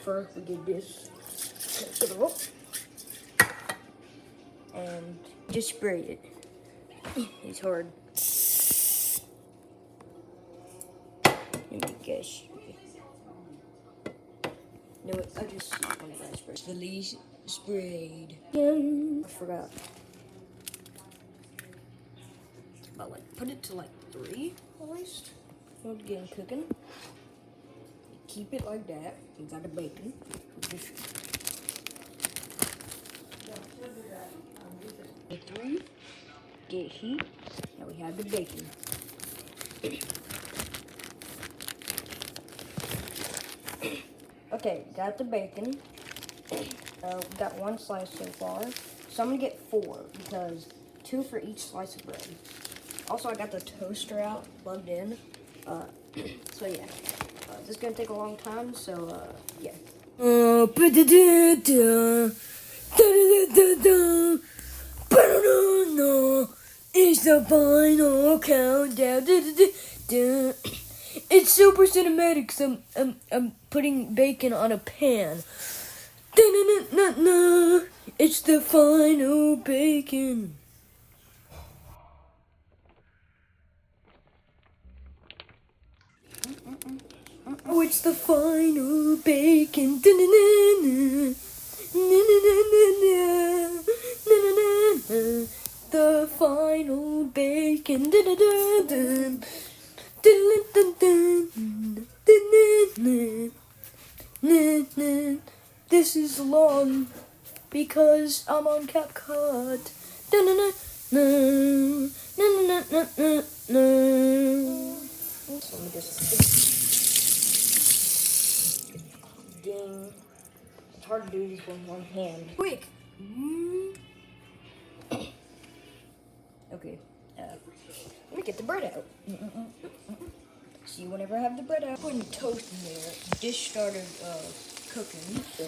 First, we get this. Take it off. And just spray it. It's hard. Let me guess. No, I just wanted that spray. Fully sprayed. I forgot. But like, put it to like 3 at least. We'll get cooking. Keep it like that. We got the bacon. Get 3. Get heat. Now we have the bacon. Okay, got the bacon. We got 1 slice so far. So I'm gonna get 4 because 2 for each slice of bread. Also, I got the toaster out, plugged in. So yeah, this is gonna take a long time. So yeah. It's the final countdown. It's super cinematic. So I'm putting bacon on a pan. It's the final bacon. Oh, it's the final bacon. The final bacon. This is long because I'm on CapCut. So let me just ding. It's hard to do this with 1 hand. Quick! Okay. Let me get the bread out. See whenever I have the bread out. Putting toast in there. Dish started cooking. So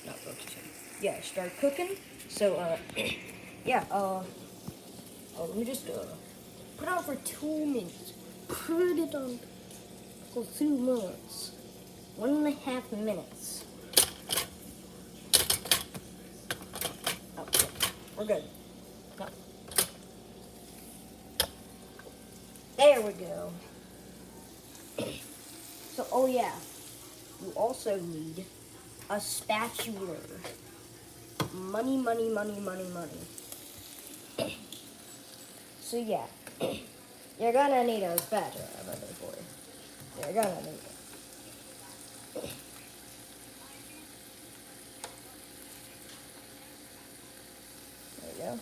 not focusing. Yeah, it started cooking. So yeah. Let me just put it on for 2 minutes. Put it on for 2 minutes. 1.5 minutes. Okay, we're good. No. There we go. So, oh yeah, you also need a spatula. Money. So yeah, you're gonna need a spatula for it. You're gonna need it. There you go.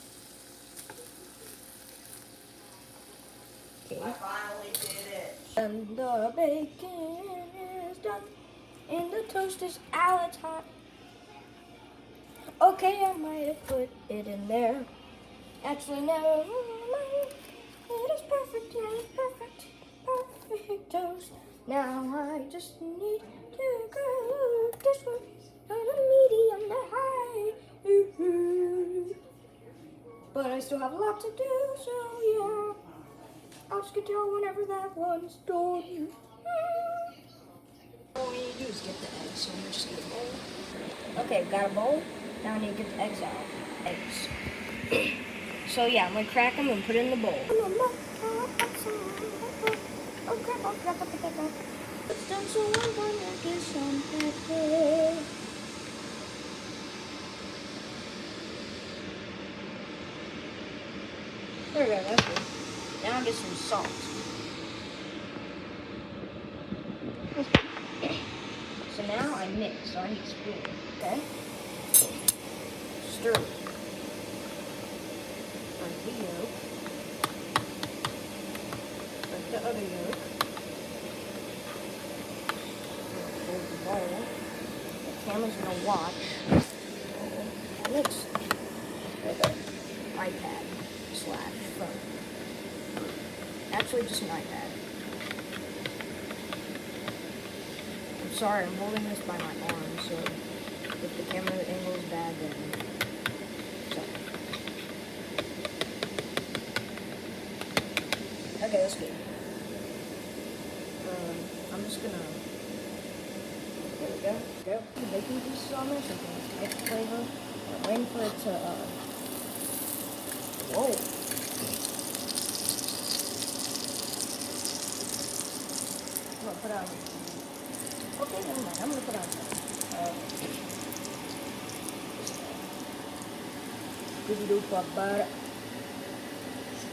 Okay. I finally did it. And the bacon is done, and the toast is out of hot. Okay, I might have put it in there. Actually, no. It is perfect, yeah, it's perfect toast. Now I just need to cook this one on a medium to high. But I still have a lot to do, so yeah. I'll just get to y'all whenever that one's done. All we need to do is get the eggs, so I'm gonna just get a bowl. Okay, got a bowl. Now I need to get the eggs out. Eggs. So yeah, I'm gonna crack them and put it in the bowl. Oh crap, I forgot to put that back. It's done, so I'm gonna get some pepper. There we go, that's good. Now I'll get some salt. So now I mix, so I need a spoon, okay? Stir it. Like the yolk. Like the other yolk. Hold the bowl. The camera's gonna watch. Mix with an iPad / phone. Actually, just an iPad. I'm sorry, I'm holding this by my arm, so if the camera angle is bad, then sorry. Okay, that's good. I'm just gonna There we go. Go. The bacon pieces on there, so we can taste the flavor. I'm waiting for it to, whoa. I'm gonna put on. Okay, never mind. I'm gonna put on. Scooby-Doo for butter.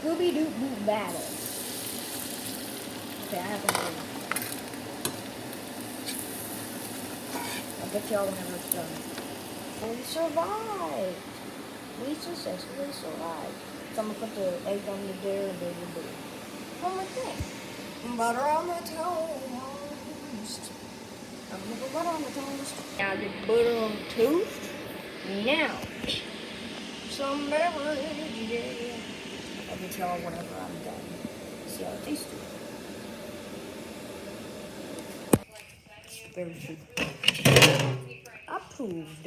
Scooby-Doo boot batter. Okay, I have to move. I'll get y'all whenever it's done. And we survived. We successfully survived. So I'm gonna put the egg under there and then we'll do one more thing. Butter on the toast. I'm gonna put butter on the toast. Now I get butter on the toast. Now, some beverage, yeah. I'll get y'all whenever I'm done. See how it tastes. Very good. Approved.